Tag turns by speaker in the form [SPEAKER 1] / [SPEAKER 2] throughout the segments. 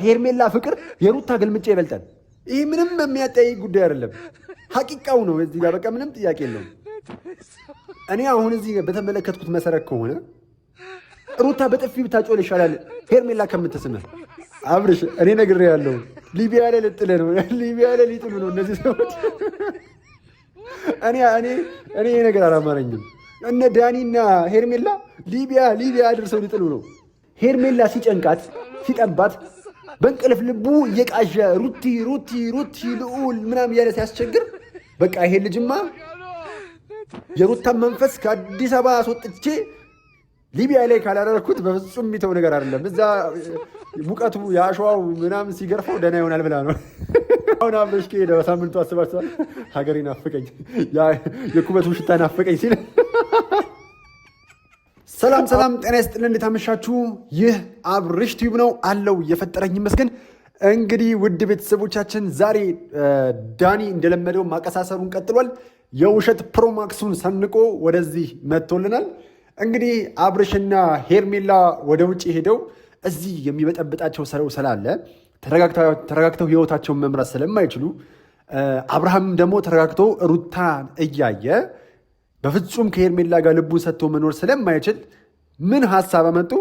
[SPEAKER 1] ሄርሜላ ፍቅር የሩታ ግልምጫ ይበልጣል። ይህ ምንም የሚያጠያይቅ ጉዳይ አይደለም። ሐቂቃው ነው። እዚህ ጋር በቃ ምንም ጥያቄ የለውም። እኔ አሁን እዚህ በተመለከትኩት መሰረት ከሆነ ሩታ በጥፊ ብታጮል ይሻላል ሄርሜላ ከምትስምህ። አብርሽ እኔ ነግሬሃለሁ፣ ሊቢያ ላይ ልጥልህ ነው። ሊቢያ ላይ ሊጥሉ ነው እነዚህ ሰዎች። እኔ ነገር አላማረኝም። እነ ዳኒና ሄርሜላ ሊቢያ አድርሰው ሊጥሉ ነው። ሄርሜላ ሲጨንቃት ሲጠባት በእንቅልፍ ልቡ እየቃዠ ሩቲ ልዑል ምናምን እያለ ሲያስቸግር በቃ ይሄ ልጅማ የሩታን መንፈስ ከአዲስ አበባ አስወጥቼ ሊቢያ ላይ ካላደረኩት በፍጹም የሚተው ነገር አይደለም። እዛ ሙቀቱ የአሸዋው ምናምን ሲገርፈው ደህና ይሆናል ብላ ነው። አሁን አብረሽ ከሄደ ሳምንቱ አስባችኋል። ሀገሬ ናፈቀኝ፣ የኩበቱ ሽታ ናፈቀኝ ሲል ሰላም ጤና ይስጥልን። እንዴት አመሻችሁ? ይህ አብርሽ ቲዩብ ነው አለው የፈጠረኝ ይመስገን። እንግዲህ ውድ ቤተሰቦቻችን ዛሬ ዳኒ እንደለመደው ማቀሳሰሩን ቀጥሏል። የውሸት ፕሮማክሱን ሰንቆ ወደዚህ መጥቶልናል። እንግዲህ አብርሽና ሄርሜላ ወደ ውጭ ሄደው እዚህ የሚበጠብጣቸው ሰው ስላለ ተረጋግተው ህይወታቸውን መምራት ስለማይችሉ አብርሃም ደግሞ ተረጋግቶ ሩታን እያየ በፍጹም ከሄርሜላ ጋር ልቡን ሰጥቶ መኖር ስለማይችል ምን ሀሳብ አመጡ?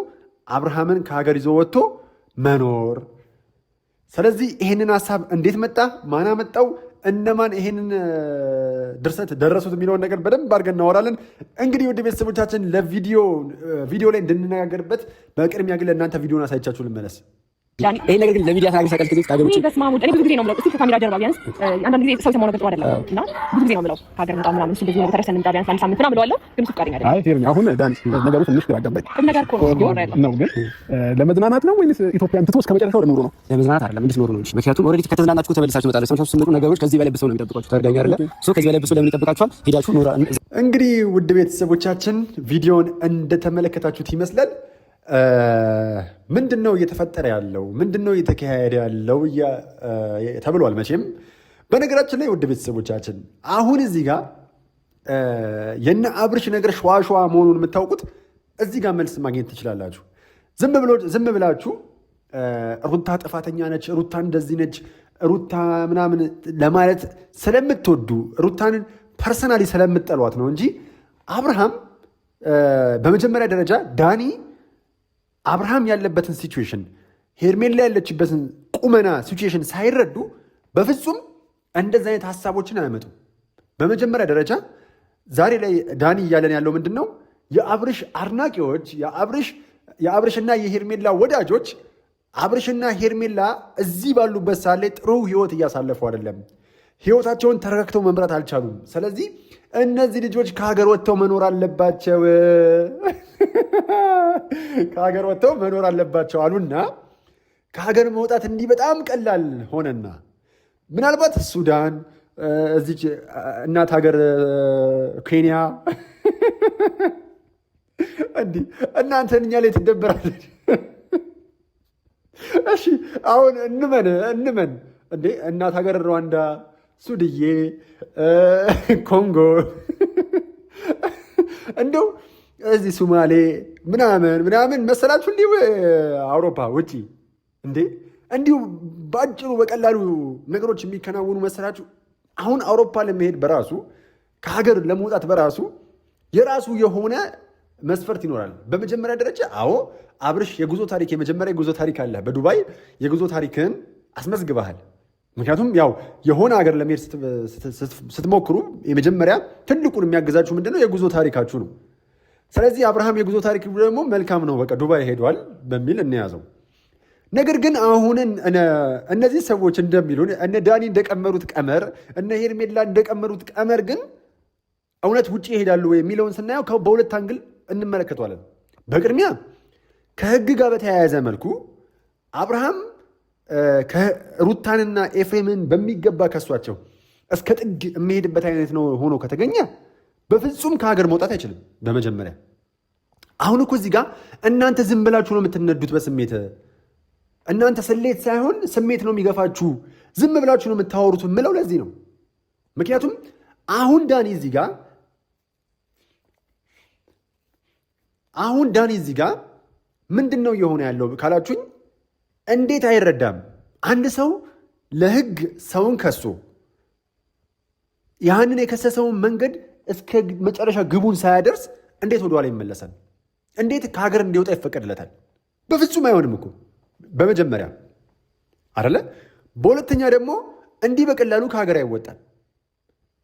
[SPEAKER 1] አብርሃምን ከሀገር ይዞ ወጥቶ መኖር። ስለዚህ ይሄንን ሀሳብ እንዴት መጣ? ማን አመጣው? እነማን ይሄንን ድርሰት ደረሱት የሚለውን ነገር በደንብ አድርገን እናወራለን። እንግዲህ ውድ ቤተሰቦቻችን ቪዲዮ ላይ እንድንነጋገርበት በቅድሚያ ግን ለእናንተ ቪዲዮን አሳይቻችሁ ልመለስ።
[SPEAKER 2] ይሄ ነገር ግን ለሚዲያ ተናግረሽ ታውቂያለሽ? ከዚህ ከሀገር ውጭ በስማሙድ እኔ ብዙ ጊዜ ነው የምለው። እስኪ ከካሜራ ጀርባ ቢያንስ አንዳንድ ጊዜ ሰው የሰማው ነገር ጥሩ አይደለም እና ብዙ ጊዜ ነው የምለው ከሀገር መጣ ምናምን እንደዚህ ነው ተረሰን እንዳ ቢያንስ አንድ ሳምንት ምናምን እለዋለሁ። ግን እሱ ፈቃደኛ አይደለም።
[SPEAKER 3] አይ ቴርሚ አሁን ዳንስ ነገሩ ትንሽ ግራ አጋባኝ።
[SPEAKER 2] ነገር እኮ ነው ግን
[SPEAKER 3] ለመዝናናት ነው ወይስ ኢትዮጵያን ትቶ እስከ መጨረሻው ለኑሮ ነው?
[SPEAKER 2] ለመዝናናት አይደለም እንድትኖሩ ነው። ምክንያቱም ኦልሬዲ ከተዝናናችሁ ተመልሳችሁ ትመጣላችሁ። ሰምታችሁ ስትመጡ ነገሮች ከዚህ በላይ ብሰው ነው የሚጠብቋችሁ። ታርጋኛ አይደለ? ከዚህ በላይ ብሰው ለምን ይጠብቃችኋል? ሄዳችሁ ኖራ።
[SPEAKER 1] እንግዲህ ውድ ቤተሰቦቻችን ቪዲዮን እንደተመለከታችሁት ይመስላል። ምንድን ነው እየተፈጠረ ያለው? ምንድን ነው እየተካሄደ ያለው ተብሏል። መቼም በነገራችን ላይ ውድ ቤተሰቦቻችን አሁን እዚህ ጋር የነ አብርሽ ነገር ሸዋሸዋ መሆኑን የምታውቁት እዚህ ጋር መልስ ማግኘት ትችላላችሁ። ዝም ብላችሁ ሩታ ጥፋተኛ ነች፣ ሩታ እንደዚህ ነች፣ ሩታ ምናምን ለማለት ስለምትወዱ ሩታንን ፐርሰናሊ ስለምጠሏት ነው እንጂ አብርሃም በመጀመሪያ ደረጃ ዳኒ አብርሃም ያለበትን ሲቹዌሽን ሄርሜላ ያለችበትን ቁመና ሲቹዌሽን ሳይረዱ በፍጹም እንደዚህ አይነት ሀሳቦችን አያመጡም። በመጀመሪያ ደረጃ ዛሬ ላይ ዳኒ እያለን ያለው ምንድን ነው? የአብርሽ አድናቂዎች፣ የአብርሽና የሄርሜላ ወዳጆች አብርሽና ሄርሜላ እዚህ ባሉበት ሳለ ጥሩ ህይወት እያሳለፉ አይደለም። ህይወታቸውን ተረጋግተው መምራት አልቻሉም። ስለዚህ እነዚህ ልጆች ከሀገር ወጥተው መኖር አለባቸው ከሀገር ወጥተው መኖር አለባቸው አሉና ከሀገር መውጣት እንዲህ በጣም ቀላል ሆነና ምናልባት ሱዳን፣ እዚች እናት ሀገር ኬንያ እንዲህ እናንተን እኛ ላይ ትደበራለች። እሺ አሁን እንመን እንዴ እናት ሀገር ሩዋንዳ፣ ሱድዬ፣ ኮንጎ እንደው እዚህ ሱማሌ ምናምን መሰላችሁ እንዲሁ አውሮፓ ውጪ እንዴ እንዲሁ በአጭሩ በቀላሉ ነገሮች የሚከናወኑ መሰላችሁ? አሁን አውሮፓ ለመሄድ በራሱ ከሀገር ለመውጣት በራሱ የራሱ የሆነ መስፈርት ይኖራል። በመጀመሪያ ደረጃ አብርሽ የመጀመሪያ የጉዞ ታሪክ አለ። በዱባይ የጉዞ ታሪክን አስመዝግበሃል። ምክንያቱም ያው የሆነ ሀገር ለመሄድ ስትሞክሩ የመጀመሪያ ትልቁን የሚያገዛችሁ ምንድነው? የጉዞ ታሪካችሁ ነው። ስለዚህ አብርሃም የጉዞ ታሪክ ደግሞ መልካም ነው፣ በቃ ዱባይ ሄዷል በሚል እንያዘው። ነገር ግን አሁን እነዚህ ሰዎች እንደሚሉን እነ ዳኒ እንደቀመሩት ቀመር፣ እነ ሄርሜላ እንደቀመሩት ቀመር ግን እውነት ውጭ ይሄዳሉ ወይ የሚለውን ስናየው በሁለት አንግል እንመለከተዋለን። በቅድሚያ ከህግ ጋር በተያያዘ መልኩ አብርሃም ሩታንና ኤፍሬምን በሚገባ ከሷቸው እስከ ጥግ የሚሄድበት አይነት ነው ሆኖ ከተገኘ በፍጹም ከሀገር መውጣት አይችልም። በመጀመሪያ አሁን እኮ እዚህ ጋር እናንተ ዝም ብላችሁ ነው የምትነዱት በስሜት። እናንተ ስሌት ሳይሆን ስሜት ነው የሚገፋችሁ። ዝም ብላችሁ ነው የምታወሩት የምለው ለዚህ ነው። ምክንያቱም አሁን ዳኒ እዚህ ጋር ምንድን ነው እየሆነ ያለው ካላችሁኝ እንዴት አይረዳም? አንድ ሰው ለህግ ሰውን ከሶ ያንን የከሰሰውን መንገድ እስከ መጨረሻ ግቡን ሳያደርስ እንዴት ወደኋላ ይመለሳል? እንዴት ከሀገር እንዲወጣ ይፈቀድለታል? በፍጹም አይሆንም እኮ በመጀመሪያ አይደለ? በሁለተኛ ደግሞ እንዲህ በቀላሉ ከሀገር አይወጣል።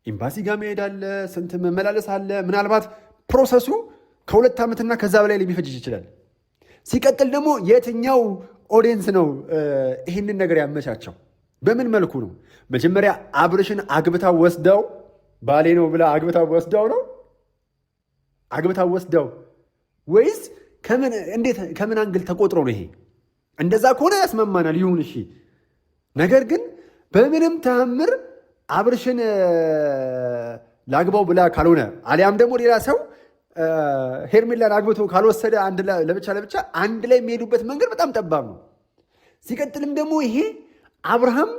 [SPEAKER 1] ኤምባሲ ጋር መሄድ አለ፣ ስንት መመላለስ አለ። ምናልባት ፕሮሰሱ ከ2 ዓመትና ከዛ በላይ ሊፈጅ ይችላል። ሲቀጥል ደግሞ የትኛው ኦዲየንስ ነው ይህንን ነገር ያመቻቸው? በምን መልኩ ነው? መጀመሪያ አብርሽን አግብታ ወስደው ባሌ ነው ብላ አግብታ ወስደው ነው አግብታ ወስደው ወይስ ከምን አንግል ተቆጥሮ ነው? ይሄ እንደዛ ከሆነ ያስማማናል፣ ይሁን እሺ። ነገር ግን በምንም ተአምር አብርሽን ላግባው ብላ ካልሆነ አሊያም ደግሞ ሌላ ሰው ሄርሜላን አግብቶ ካልወሰደ ለብቻ አንድ ላይ የሚሄዱበት መንገድ በጣም ጠባብ ነው። ሲቀጥልም ደግሞ ይሄ አብርሃም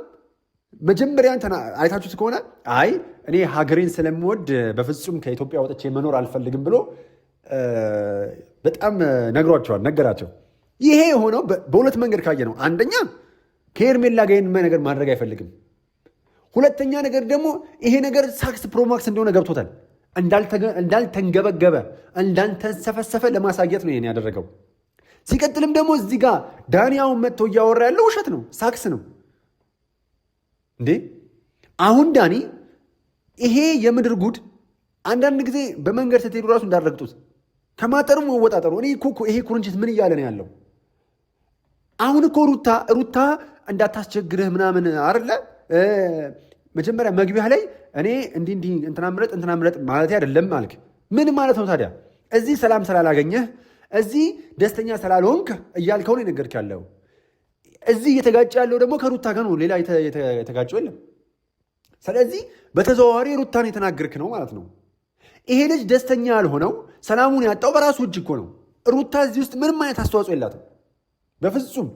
[SPEAKER 1] መጀመሪያን አይታችሁት ከሆነ አይ እኔ ሀገሬን ስለምወድ በፍጹም ከኢትዮጵያ ወጥቼ መኖር አልፈልግም ብሎ በጣም ነገራቸው። ይሄ የሆነው በሁለት መንገድ ካየ ነው። አንደኛ ከሄርሜላ ጋር ይህን ነገር ማድረግ አይፈልግም። ሁለተኛ ነገር ደግሞ ይሄ ነገር ሳክስ ፕሮማክስ እንደሆነ ገብቶታል። እንዳልተንገበገበ እንዳልተንሰፈሰፈ ለማሳየት ነው ይሄን ያደረገው። ሲቀጥልም ደግሞ እዚህ ጋር ዳንያውን መጥቶ እያወራ ያለው ውሸት ነው፣ ሳክስ ነው እንዴ። አሁን ዳኒ ይሄ የምድር ጉድ አንዳንድ ጊዜ በመንገድ ስትሄዱ ራሱ እንዳረግጡት ከማጠሩ መወጣጠሩ። እኔ ይሄ ኩርንችት ምን እያለ ነው ያለው? አሁን እኮ ሩታ እንዳታስቸግርህ ምናምን አይደለ መጀመሪያ መግቢያ ላይ እኔ እንዲህ እንትና ምረጥ ማለት አይደለም አልክ። ምን ማለት ነው ታዲያ? እዚህ ሰላም ስላላገኘህ እዚህ ደስተኛ ስላልሆንክ እያልከው ነው የነገርክ ያለው። እዚህ እየተጋጨ ያለው ደግሞ ከሩታ ጋር ነው፣ ሌላ የተጋጨው የለም። ስለዚህ በተዘዋዋሪ ሩታን የተናገርክ ነው ማለት ነው። ይሄ ልጅ ደስተኛ ያልሆነው ሰላሙን ያጣው በራሱ እጅ እኮ ነው። ሩታ እዚህ ውስጥ ምንም አይነት አስተዋጽኦ የላትም በፍጹም።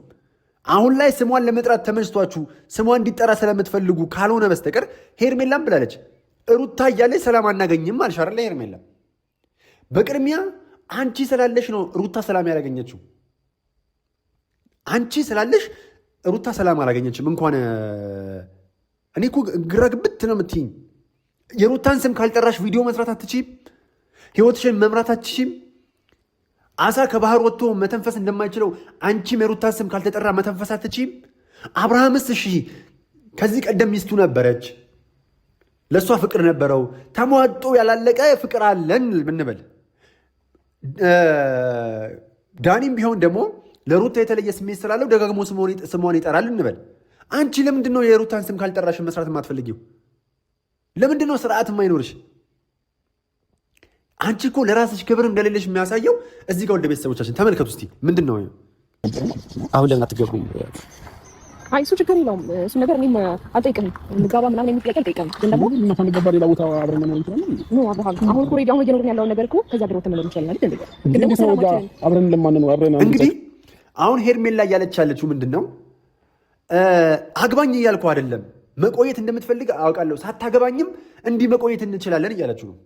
[SPEAKER 1] አሁን ላይ ስሟን ለመጥራት ተመችቷችሁ ስሟ እንዲጠራ ስለምትፈልጉ ካልሆነ በስተቀር ሄርሜላም ብላለች፣ ሩታ እያለች ሰላም አናገኝም አልሽ አይደለ? ሄርሜላ በቅድሚያ አንቺ ስላለሽ ነው ሩታ ሰላም ያላገኘችው። አንቺ ስላለሽ ሩታ ሰላም አላገኘችም። እንኳን እኔ እኮ ግራ ግብት ነው የምትይኝ። የሩታን ስም ካልጠራሽ ቪዲዮ መስራት አትችይም፣ ህይወትሽን መምራት አትችይም። አሳ ከባህር ወጥቶ መተንፈስ እንደማይችለው አንቺም የሩታን ስም ካልተጠራ መተንፈስ አትችይም። አብርሃምስ እሺ ከዚህ ቀደም ሚስቱ ነበረች፣ ለእሷ ፍቅር ነበረው፣ ተሟጦ ያላለቀ ፍቅር አለን ብንበል፣ ዳኒም ቢሆን ደግሞ ለሩታ የተለየ ስሜት ስላለው ደጋግሞ ስሟን ይጠራል እንበል። አንቺ ለምንድን ነው የሩታን ስም ካልጠራሽ መስራት የማትፈልጊው? ለምንድን ነው ስርዓት የማይኖርሽ? አንቺ እኮ ለራስሽ ክብር እንደሌለሽ የሚያሳየው እዚህ ጋር ወደ ቤተሰቦቻችን ተመልከቱ እስቲ። ምንድን ነው
[SPEAKER 4] አሁን ለምን አትገቡም?
[SPEAKER 2] አይ እሱ ችግር የለውም። እሱ ነገር እኔም አልጠይቅህም። እንጋባ ምናምን የሚል ጥያቄ አልጠይቅህም። ግን ደግሞ
[SPEAKER 3] እናንተ ሌላ ቦታ አብረን መኖር እንችላለን።
[SPEAKER 2] ኖ አብርሃም፣ አሁን እኮ ሬዲ አሁን እየኖርን ያለውን ነገር እኮ ከዛ ቢሮ ተመለስ ይችላል አይደል? ግን ደግሞ ሰላማችን
[SPEAKER 3] አብረን ለማንነው አብረን
[SPEAKER 1] እንግዲህ አሁን ሄርሜላ እያለች ያለችው ምንድን ነው? አግባኝ እያልኩ አይደለም፣ መቆየት እንደምትፈልግ አውቃለሁ፣ ሳታገባኝም እንዲህ መቆየት እንችላለን እያለችው ነው።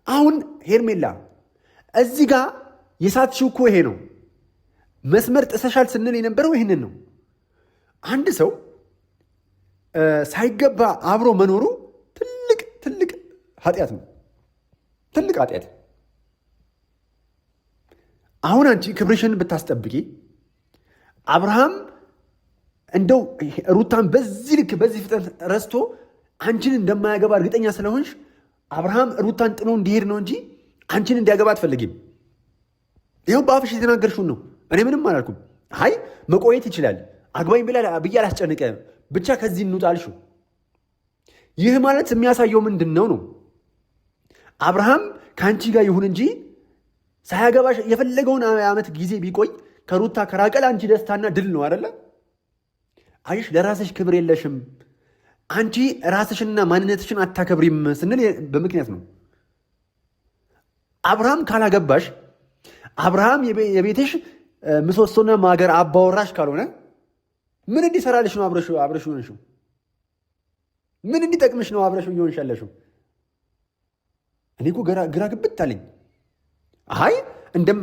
[SPEAKER 1] አሁን ሄርሜላ እዚህ ጋር የሳትሽው እኮ ይሄ ነው። መስመር ጥሰሻል ስንል የነበረው ይህንን ነው። አንድ ሰው ሳይገባ አብሮ መኖሩ ትልቅ ኃጢአት ነው፣ ትልቅ ኃጢአት። አሁን አንቺ ክብርሽን ብታስጠብቂ አብርሃም እንደው ሩታን በዚህ ልክ በዚህ ፍጥነት ረስቶ አንቺን እንደማያገባ እርግጠኛ ስለሆንሽ አብርሃም ሩታን ጥሎ እንዲሄድ ነው እንጂ አንቺን እንዲያገባ አትፈልጊም። ይኸው በአፍሽ የተናገርሽውን ነው። እኔ ምንም አላልኩም። አይ መቆየት ይችላል አግባኝ ብዬ አላስጨንቅም፣ ብቻ ከዚህ እንውጣልሽው። ይህ ማለት የሚያሳየው ምንድን ነው? አብርሃም ከአንቺ ጋር ይሁን እንጂ ሳያገባሽ የፈለገውን ዓመት ጊዜ ቢቆይ ከሩታ ከራቀል አንቺ ደስታና ድል ነው አይደለ? አይሽ ለራስሽ ክብር የለሽም፣ አንቺ ራስሽንና ማንነትሽን አታከብሪም ስንል በምክንያት ነው። አብርሃም ካላገባሽ፣ አብርሃም የቤትሽ ምሰሶና ማገር አባወራሽ ካልሆነ ምን እንዲሰራልሽ ነው አብረሽ ሆነሽው? ምን እንዲጠቅምሽ ነው አብረሽ እየሆንሽ ያለሽው? እኔ እኮ ግራ ግብት አለኝ። አይ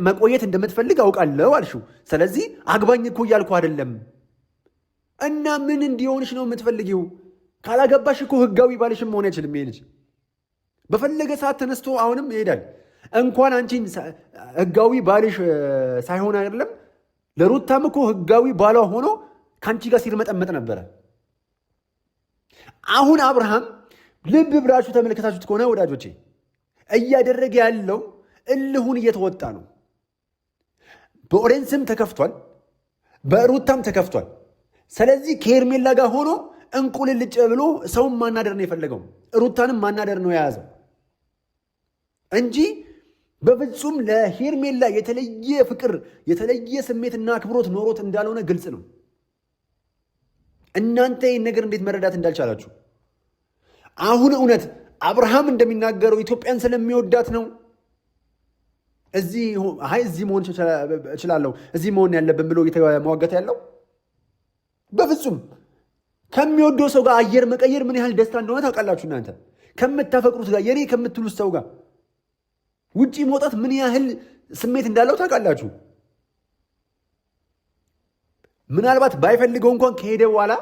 [SPEAKER 1] መቆየት እንደምትፈልግ አውቃለሁ አልሽው። ስለዚህ አግባኝ እኮ እያልኩ አይደለም። እና ምን እንዲሆንሽ ነው የምትፈልጊው? ካላገባሽ እኮ ህጋዊ ባልሽም መሆን አይችልም። ይሄ ልጅ በፈለገ ሰዓት ተነስቶ አሁንም ይሄዳል። እንኳን አንቺን ህጋዊ ባልሽ ሳይሆን አይደለም ለሩታም እኮ ህጋዊ ባሏ ሆኖ ከአንቺ ጋር ሲርመጠመጥ ነበረ። አሁን አብርሃም ልብ ብላችሁ ተመልከታችሁት ከሆነ ወዳጆቼ እያደረገ ያለው እልሁን እየተወጣ ነው። በኦሬንስም ተከፍቷል፣ በሩታም ተከፍቷል። ስለዚህ ከሄርሜላ ጋር ሆኖ እንቁልልጭ ብሎ ሰውን ማናደር ነው የፈለገው፣ ሩታንም ማናደር ነው የያዘው እንጂ በፍጹም ለሄርሜላ የተለየ ፍቅር የተለየ ስሜትና አክብሮት ኖሮት እንዳልሆነ ግልጽ ነው። እናንተ ይህን ነገር እንዴት መረዳት እንዳልቻላችሁ። አሁን እውነት አብርሃም እንደሚናገረው ኢትዮጵያን ስለሚወዳት ነው እዚህ መሆን እችላለሁ እዚህ መሆን ያለብን ብሎ እየተሟገተ ያለው? በፍጹም ከሚወደው ሰው ጋር አየር መቀየር ምን ያህል ደስታ እንደሆነ ታውቃላችሁ እናንተ። ከምታፈቅሩት ጋር የኔ ከምትሉት ሰው ጋር ውጪ መውጣት ምን ያህል ስሜት እንዳለው ታውቃላችሁ። ምናልባት ባይፈልገው እንኳን ከሄደ በኋላ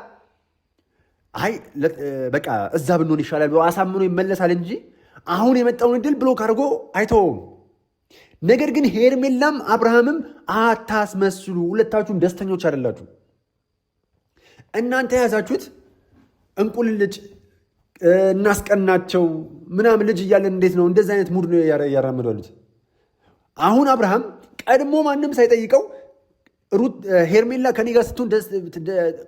[SPEAKER 1] በቃ እዛ ብንሆን ይሻላል ብሎ አሳምኖ ይመለሳል እንጂ አሁን የመጣውን እድል ብሎክ አድርጎ አይተወውም። ነገር ግን ሄርሜላም አብርሃምም አታስመስሉ፣ ሁለታችሁም ደስተኞች አይደላችሁ። እናንተ የያዛችሁት እንቁልልጭ እናስቀናቸው ምናምን ልጅ እያለን እንዴት ነው እንደዚህ አይነት ሙድ ነው ያራምዳሉት። አሁን አብርሃም ቀድሞ ማንም ሳይጠይቀው ሄርሜላ ከኔ ጋር ስትሆን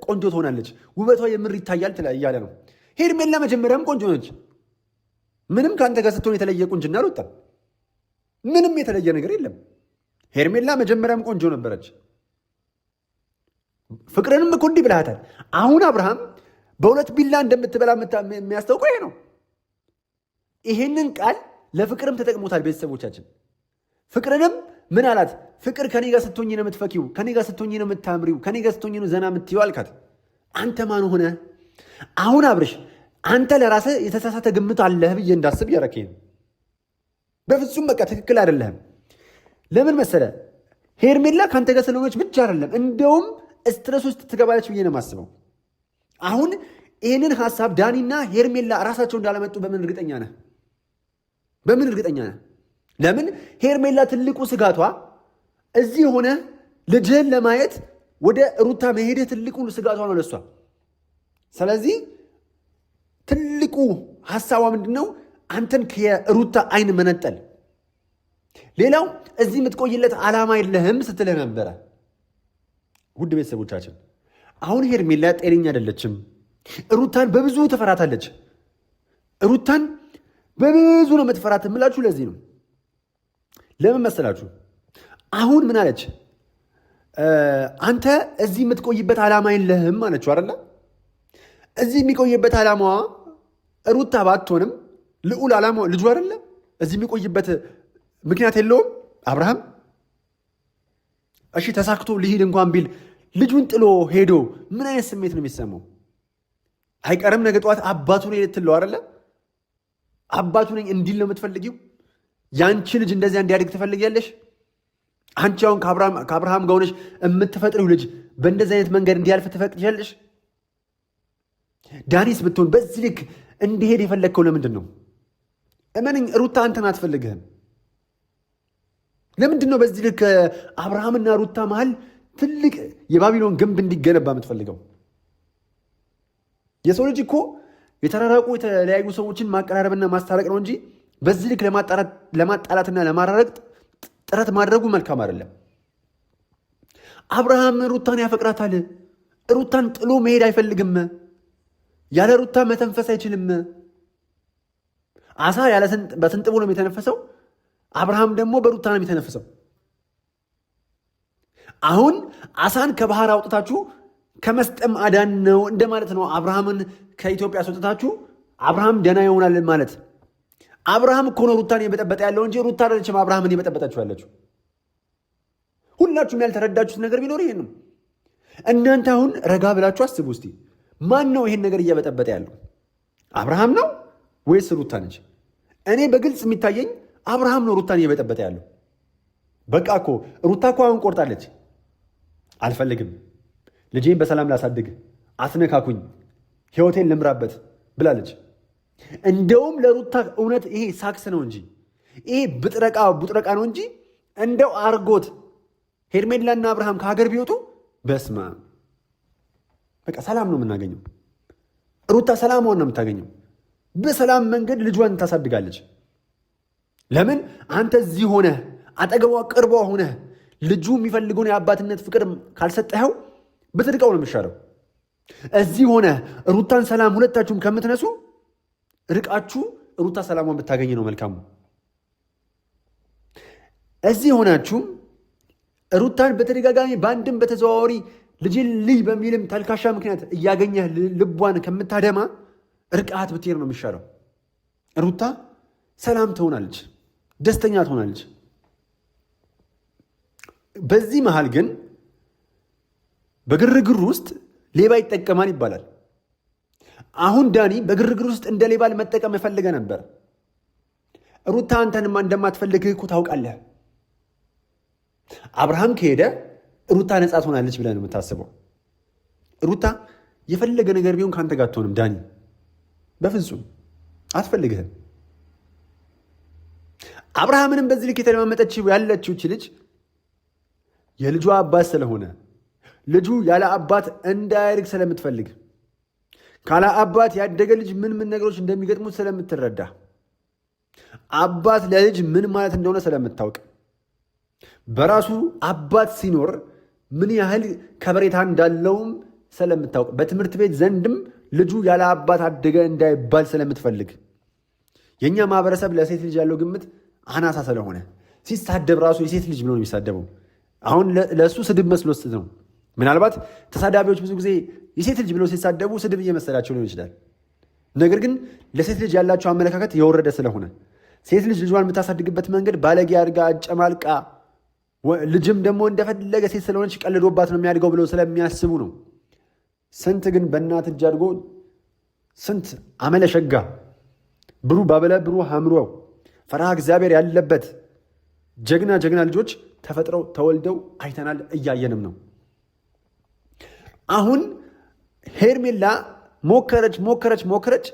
[SPEAKER 1] ቆንጆ ትሆናለች፣ ውበቷ የምር ይታያል እያለ ነው። ሄርሜላ መጀመሪያም ቆንጆ ነች። ምንም ከአንተ ጋር ስትሆን የተለየ ቁንጅና አልወጣም። ምንም የተለየ ነገር የለም። ሄርሜላ መጀመሪያም ቆንጆ ነበረች። ፍቅርንም እኮ እንዲህ ብልሃታል። አሁን አብርሃም በሁለት ቢላ እንደምትበላ የሚያስታውቀው ይሄ ነው። ይሄንን ቃል ለፍቅርም ተጠቅሞታል ቤተሰቦቻችን። ፍቅርንም ምን አላት? ፍቅር ከኔ ጋር ስትሆኝ ነው የምትፈኪው፣ ከኔ ጋር ስትሆኝ ነው የምታምሪው፣ ከኔ ጋር ስትሆኝ ነው ዘና የምትይው አልካት። አንተ ማን ሆነ? አሁን አብርሽ አንተ ለራስህ የተሳሳተ ግምት አለህ ብዬ እንዳስብ ያረከኝ ነው። በፍጹም በቃ ትክክል አይደለህም። ለምን መሰለ? ሄርሜላ ከአንተ ጋር ስለሆነች ብቻ አይደለም፣ እንደውም ስትረስ ውስጥ ትገባለች ብዬ ነው የማስበው። አሁን ይህንን ሀሳብ ዳኒና ሄርሜላ ራሳቸው እንዳለመጡ በምን እርግጠኛ ነህ? በምን እርግጠኛ ነህ? ለምን ሄርሜላ ትልቁ ስጋቷ እዚህ ሆነ ልጅህን ለማየት ወደ ሩታ መሄድህ ትልቁ ስጋቷ ነው ለሷ። ስለዚህ ትልቁ ሀሳቧ ምንድን ነው? አንተን ከሩታ አይን መነጠል። ሌላው እዚህ የምትቆይለት ዓላማ የለህም ስትልህ ነበረ። ውድ ቤተሰቦቻችን አሁን ሄርሜላ ጤነኛ አይደለችም። ሩታን በብዙ ትፈራታለች። ሩታን በብዙ ነው የምትፈራት የምላችሁ ለዚህ ነው። ለምን መሰላችሁ? አሁን ምን አለች? አንተ እዚህ የምትቆይበት ዓላማ የለህም አለችው አይደለ? እዚህ የሚቆይበት ዓላማዋ ሩታ ባትሆንም ልዑል ዓላማዋ ልጁ አይደለ? እዚህ የሚቆይበት ምክንያት የለውም አብርሃም። እሺ ተሳክቶ ሊሄድ እንኳን ቢል ልጁን ጥሎ ሄዶ ምን አይነት ስሜት ነው የሚሰማው? አይቀርም ነገ ጠዋት አባቱ ነኝ ልትለው አይደለ? አባቱ ነኝ እንዲል ነው የምትፈልጊው? ያንቺ ልጅ እንደዚያ እንዲያድግ ትፈልጊያለሽ? አንቺ አሁን ከአብርሃም ጋር ሆነሽ የምትፈጥሪው ልጅ በእንደዚህ አይነት መንገድ እንዲያልፍ ትፈቅጃለሽ? ዳኒስ ብትሆን በዚህ ልክ እንዲሄድ የፈለግከው ለምንድን ነው? እመንኝ ሩታ አንተን አትፈልግህም። ለምንድን ነው በዚህ ልክ አብርሃምና ሩታ መሃል ትልቅ የባቢሎን ግንብ እንዲገነባ የምትፈልገው? የሰው ልጅ እኮ የተራራቁ የተለያዩ ሰዎችን ማቀራረብና ማስታረቅ ነው እንጂ በዚህ ልክ ለማጣላትና ለማራረቅ ጥረት ማድረጉ መልካም አይደለም። አብርሃም ሩታን ያፈቅራታል። ሩታን ጥሎ መሄድ አይፈልግም። ያለ ሩታ መተንፈስ አይችልም። አሳ በስንጥቡ ነው የተነፈሰው። አብርሃም ደግሞ በሩታ ነው የሚተነፍሰው። አሁን አሳን ከባህር አውጥታችሁ ከመስጠም አዳን ነው እንደማለት ነው። አብርሃምን ከኢትዮጵያ አስወጥታችሁ አብርሃም ደህና ይሆናል ማለት። አብርሃም እኮ ነው ሩታን እየበጠበጠ ያለው እንጂ ሩታ አይደለችም አብርሃምን እየበጠበጣችሁ ያለችው። ሁላችሁም ያልተረዳችሁት ነገር ቢኖር ይሄን ነው። እናንተ አሁን ረጋ ብላችሁ አስቡ እስቲ። ማን ነው ይሄን ነገር እየበጠበጠ ያለው? አብርሃም ነው ወይስ ሩታ ነች? እኔ በግልጽ የሚታየኝ አብርሃም ነው ሩታን እየበጠበጠ ያለው። በቃ እኮ ሩታ እኮ አሁን ቆርጣለች። አልፈልግም፣ ልጄን በሰላም ላሳድግ፣ አትነካኩኝ፣ ህይወቴን ልምራበት ብላለች። እንደውም ለሩታ እውነት ይሄ ሳክስ ነው እንጂ ይሄ ቡጥረቃ ነው እንጂ እንደው አርጎት ሄርሜላና አብርሃም ከሀገር ቢወጡ በስማ በቃ ሰላም ነው የምናገኘው። ሩታ ሰላሟን ነው የምታገኘው። በሰላም መንገድ ልጇን ታሳድጋለች። ለምን አንተ እዚህ ሆነ አጠገቧ ቅርቧ ሆነ ልጁ የሚፈልገውን የአባትነት ፍቅር ካልሰጠኸው ብትርቀው ነው የሚሻለው። እዚህ ሆነ ሩታን ሰላም ሁለታችሁም ከምትነሱ ርቃችሁ ሩታ ሰላሟን ብታገኝ ነው መልካሙ። እዚህ ሆናችሁም ሩታን በተደጋጋሚ በአንድም በተዘዋዋሪ ልጅን ልይ በሚልም ተልካሻ ምክንያት እያገኘህ ልቧን ከምታደማ ርቃት ብትሄድ ነው የሚሻለው። ሩታ ሰላም ትሆናለች፣ ደስተኛ ትሆናለች። በዚህ መሃል ግን በግርግር ውስጥ ሌባ ይጠቀማል ይባላል። አሁን ዳኒ በግርግር ውስጥ እንደ ሌባ መጠቀም የፈለገ ነበር። ሩታ አንተንማ እንደማትፈልግህ እኮ ታውቃለህ። አብርሃም ከሄደ ሩታ ነፃ ትሆናለች ብለህ ነው የምታስበው። ሩታ የፈለገ ነገር ቢሆን ከአንተ ጋር አትሆንም ዳኒ፣ በፍጹም አትፈልግህም። አብርሃምንም በዚህ ልክ የተለማመጠችው ያለችው ልጅ የልጇ አባት ስለሆነ ልጁ ያለ አባት እንዳያድግ ስለምትፈልግ ካለ አባት ያደገ ልጅ ምን ነገሮች እንደሚገጥሙት ስለምትረዳ አባት ለልጅ ምን ማለት እንደሆነ ስለምታውቅ በራሱ አባት ሲኖር ምን ያህል ከበሬታ እንዳለውም ስለምታውቅ በትምህርት ቤት ዘንድም ልጁ ያለ አባት አደገ እንዳይባል ስለምትፈልግ የእኛ ማህበረሰብ ለሴት ልጅ ያለው ግምት አናሳ ስለሆነ ሲሳደብ ራሱ የሴት ልጅ ብሎ ነው የሚሳደበው። አሁን ለእሱ ስድብ መስሎት ነው። ምናልባት ተሳዳቢዎች ብዙ ጊዜ የሴት ልጅ ብለው ሲሳደቡ ስድብ እየመሰላቸው ሊሆን ይችላል። ነገር ግን ለሴት ልጅ ያላቸው አመለካከት የወረደ ስለሆነ ሴት ልጅ ልጇን የምታሳድግበት መንገድ ባለጌ አድርጋ አጨማልቃ ልጅም ደግሞ እንደፈለገ ሴት ስለሆነች ቀልዶባት ነው የሚያድገው ብለው ስለሚያስቡ ነው። ስንት ግን በእናት እጅ አድጎ ስንት አመለሸጋ ብሩ ባበለ ብሩ አምሮው ፈርሃ እግዚአብሔር ያለበት ጀግና ልጆች ተፈጥረው ተወልደው አይተናል፣ እያየንም ነው። አሁን ሄርሜላ ሞከረች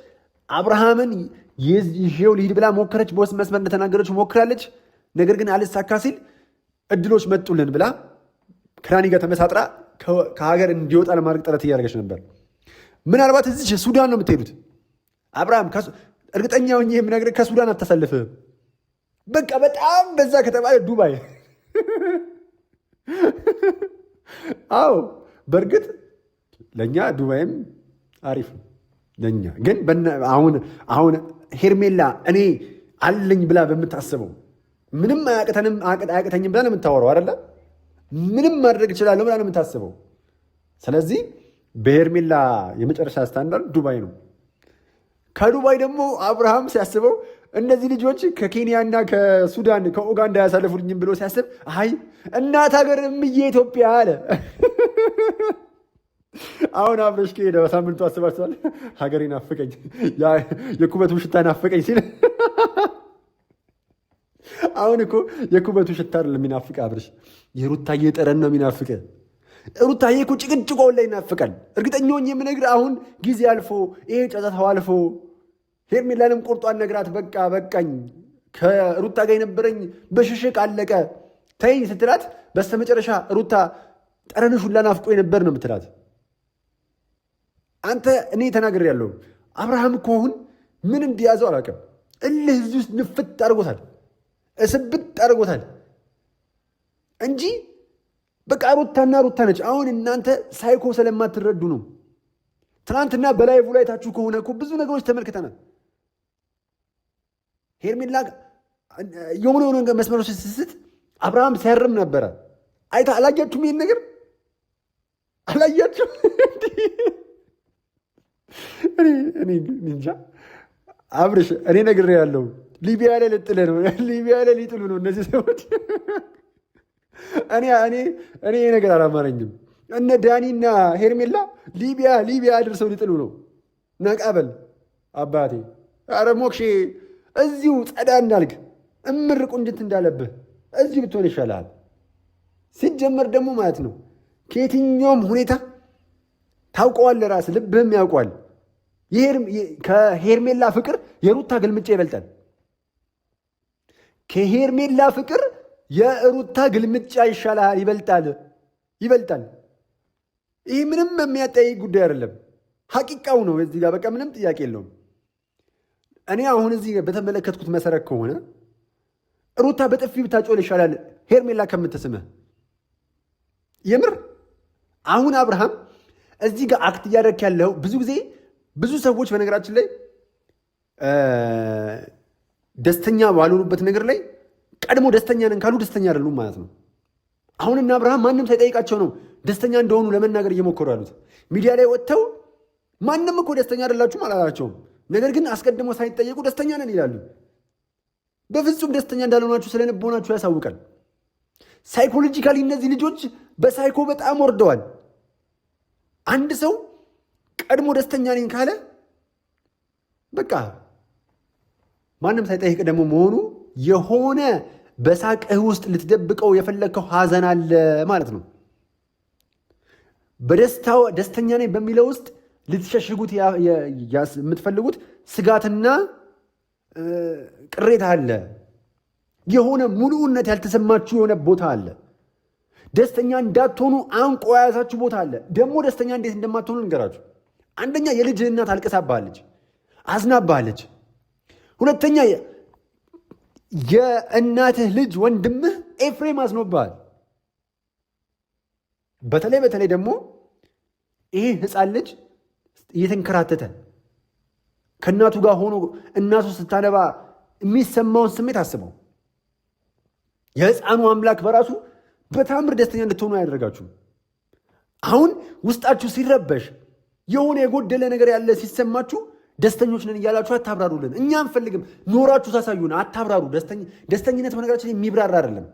[SPEAKER 1] አብርሃምን ይዤው ልሂድ ብላ ሞከረች። በውስጥ መስመር እንደተናገረችው ሞክራለች። ነገር ግን አልሳካ ሲል እድሎች መጡልን ብላ ከዳኒ ጋር ተመሳጥራ ከሀገር እንዲወጣ ለማድረግ ጥረት እያደረገች ነበር። ምናልባት እዚች ሱዳን ነው የምትሄዱት። አብርሃም እርግጠኛ ሆኜ የምነግርህ ከሱዳን አታሳልፍህም። በቃ በጣም በዛ ከተባለ ዱባይ። አዎ በእርግጥ ለእኛ ዱባይም አሪፍ ነው። ለእኛ ግን አሁን ሄርሜላ እኔ አለኝ ብላ በምታስበው ምንም አያቅተኝም ብላ ነው የምታወራው አይደለ? ምንም ማድረግ እችላለሁ ብላ ነው የምታስበው። ስለዚህ በሄርሜላ የመጨረሻ ስታንዳርድ ዱባይ ነው። ከዱባይ ደግሞ አብርሃም ሲያስበው እነዚህ ልጆች ከኬንያና ከሱዳን ከኡጋንዳ ያሳልፉልኝም ብሎ ሲያስብ አይ እናት ሀገር እምዬ ኢትዮጵያ አለ። አሁን አብረሽ ከሄደ በሳምንቱ አስባችኋል። ሀገሬ ናፍቀኝ፣ የኩበቱ ሽታ ናፍቀኝ ሲል አሁን እኮ የኩበቱ ሽታ አይደለም የሚናፍቅ አብረሽ፣ የሩታዬ ጠረን ነው የሚናፍቅ። ሩታዬ እኮ ጭቅጭቆ ላይ ይናፍቃል። እርግጠኛ ሆኜ የምነግርህ አሁን ጊዜ አልፎ ይሄ ጨዋታው አልፎ ሄርሜላንም ቁርጧን ነግራት በቃ በቃኝ ከሩታ ጋር የነበረኝ በሽሽቅ አለቀ ተይኝ ስትላት በስተመጨረሻ ሩታ ጠረንሽ ሁላ ናፍቆ የነበር ነው የምትላት። አንተ እኔ ተናግሬያለሁ። አብርሃም እኮ አሁን ምን እንዲያዘው አላውቅም። እልህ እዚህ ውስጥ ንፍት አድርጎታል፣ እስብት አድርጎታል እንጂ በቃ ሩታና ሩታ ነች። አሁን እናንተ ሳይኮ ስለማትረዱ ነው። ትናንትና በላይቭ ላይ ታችሁ ከሆነ እኮ ብዙ ነገሮች ተመልክተናል። ሄርሜላ የሆነ መስመሮች ስስት አብርሃም ሲያርም ነበረ። አላያችሁም? ይህን ነገር አላያችሁም? እኔ እንጃ አብርሽ፣ እኔ ነግሬሃለሁ። ሊቢያ ላይ ልጥልህ ነው፣ ሊቢያ ላይ ሊጥሉ ነው እነዚህ ሰዎች። እኔ ነገር አላማረኝም። እነ ዳኒና ሄርሜላ ሊቢያ አድርሰው ሊጥሉ ነው። ነቃበል አባቴ። አረ ሞክሼ እዚሁ ጸዳ እንዳልክ እምር ቁንጅት እንዳለብህ እዚህ ብትሆን ይሻላል። ሲጀመር ደግሞ ማለት ነው ከየትኛውም ሁኔታ ታውቀዋለህ፣ ራስህ ልብህም ያውቀዋል። ከሄርሜላ ፍቅር የሩታ ግልምጫ ይበልጣል። ከሄርሜላ ፍቅር የሩታ ግልምጫ ይሻላል፣ ይበልጣል። ይህ ምንም የሚያጠያይቅ ጉዳይ አይደለም። ሐቂቃው ነው እዚህ ጋር በቃ ምንም ጥያቄ የለውም። እኔ አሁን እዚህ በተመለከትኩት መሰረት ከሆነ ሩታ በጥፊ ብታጮል ይሻላል ሄርሜላ ከምትስምህ። የምር አሁን አብርሃም እዚህ ጋር አክት እያደረክ ያለው ብዙ ጊዜ ብዙ ሰዎች በነገራችን ላይ ደስተኛ ባልሆኑበት ነገር ላይ ቀድሞ ደስተኛ ነን ካሉ ደስተኛ አይደሉም ማለት ነው። አሁንና አብርሃም ማንም ሳይጠይቃቸው ነው ደስተኛ እንደሆኑ ለመናገር እየሞከሩ ያሉት። ሚዲያ ላይ ወጥተው ማንም እኮ ደስተኛ አይደላችሁም አላላቸውም። ነገር ግን አስቀድሞ ሳይጠየቁ ደስተኛ ነን ይላሉ። በፍጹም ደስተኛ እንዳልሆናችሁ ስለልቦናችሁ ያሳውቃል። ሳይኮሎጂካሊ እነዚህ ልጆች በሳይኮ በጣም ወርደዋል። አንድ ሰው ቀድሞ ደስተኛ ነኝ ካለ በቃ ማንም ሳይጠይቅ ደግሞ መሆኑ የሆነ በሳቅህ ውስጥ ልትደብቀው የፈለግከው ሐዘን አለ ማለት ነው። በደስታው ደስተኛ ነኝ በሚለው ውስጥ ልትሸሽጉት የምትፈልጉት ስጋትና ቅሬታ አለ። የሆነ ሙሉነት ያልተሰማችሁ የሆነ ቦታ አለ። ደስተኛ እንዳትሆኑ አንቆ የያዛችሁ ቦታ አለ። ደግሞ ደስተኛ እንዴት እንደማትሆኑ ንገራችሁ። አንደኛ የልጅህ እናት አልቅሳባለች፣ አዝናባለች። ሁለተኛ የእናትህ ልጅ ወንድምህ ኤፍሬም አዝኖብሃል። በተለይ ደግሞ ይሄ ሕፃን ልጅ እየተንከራተተ ከእናቱ ጋር ሆኖ እናቱ ስታነባ የሚሰማውን ስሜት አስበው። የሕፃኑ አምላክ በራሱ በታምር ደስተኛ እንድትሆኑ አያደርጋችሁ። አሁን ውስጣችሁ ሲረበሽ የሆነ የጎደለ ነገር ያለ ሲሰማችሁ ደስተኞች ነን እያላችሁ አታብራሩልን። እኛ አንፈልግም። ኖራችሁ ታሳዩን፣ አታብራሩ። ደስተኝነት በነገራችን የሚብራራ አይደለም።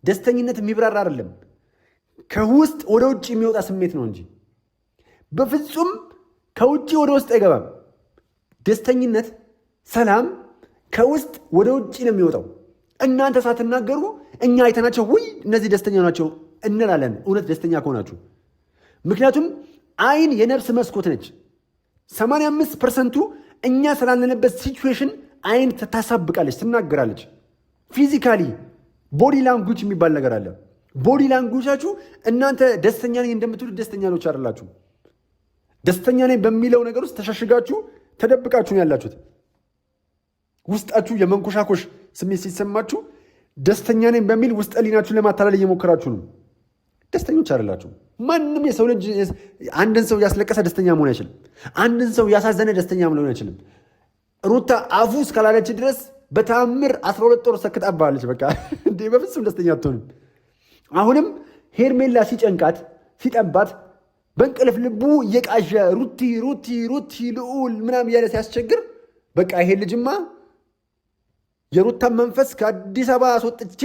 [SPEAKER 1] ደስተኝነት የሚብራራ አይደለም። ከውስጥ ወደ ውጭ የሚወጣ ስሜት ነው እንጂ በፍጹም ከውጭ ወደ ውስጥ አይገባም። ደስተኝነት፣ ሰላም ከውስጥ ወደ ውጭ ነው የሚወጣው። እናንተ ሳትናገሩ እኛ አይተናቸው ውይ እነዚህ ደስተኛ ናቸው እንላለን፣ እውነት ደስተኛ ከሆናችሁ። ምክንያቱም አይን የነፍስ መስኮት ነች። 85%ቱ እኛ ስላለንበት ሲቹዌሽን አይን ታሳብቃለች፣ ትናገራለች። ፊዚካሊ ቦዲ ላንጉጅ የሚባል ነገር አለ። ቦዲ ላንጉጃችሁ እናንተ ደስተኛ ነኝ እንደምትሉ ደስተኛ ነች አይደላችሁ። ደስተኛ ነኝ በሚለው ነገር ውስጥ ተሸሽጋችሁ ተደብቃችሁ ነው ያላችሁት። ውስጣችሁ የመንኮሻኮሽ ስሜት ሲሰማችሁ ደስተኛ ነኝ በሚል ውስጥ ሊናችሁ ለማታለል እየሞከራችሁ ነው። ደስተኞች አይደላችሁ። ማንም የሰው ልጅ አንድን ሰው ያስለቀሰ ደስተኛ መሆን አይችልም። አንድን ሰው ያሳዘነ ደስተኛ መሆን አይችልም። ሩታ አፉ እስካላለች ድረስ በታምር 12 ጦር ሰክጣባለች። በቃ እንዴ በፍጹም ደስተኛ አትሆንም። አሁንም ሄርሜላ ሲጨንቃት ሲጠባት በእንቅልፍ ልቡ እየቃዠ ሩቲ ልዑል ምናምን እያለ ሲያስቸግር በቃ ይሄ ልጅማ የሩታን መንፈስ ከአዲስ አበባ አስወጥቼ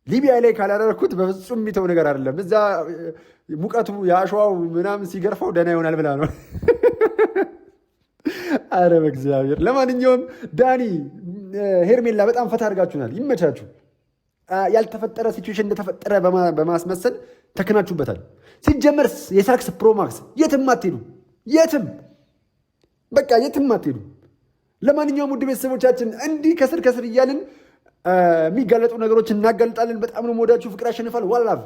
[SPEAKER 1] ሊቢያ ላይ ካላደረኩት በፍጹም የሚተው ነገር አይደለም። እዛ ሙቀቱ የአሸዋው ምናምን ሲገርፈው ደህና ይሆናል ብላ ነው። አረ በእግዚአብሔር። ለማንኛውም ዳኒ ሄርሜላ በጣም ፈታ አድርጋችሁናል። ይመቻችሁ። ያልተፈጠረ ሲቹዌሽን እንደተፈጠረ በማስመሰል ተክናችሁበታል። ሲጀመር የሳክስ ፕሮማክስ የትም አትሄዱ፣ በቃ የትም አትሄዱ። ለማንኛውም ውድ ቤተሰቦቻችን እንዲህ ከስር እያልን የሚጋለጡ ነገሮችን እናጋልጣለን። በጣም ነው የምወዳችሁ። ፍቅር ያሸንፋል። ዋላቭ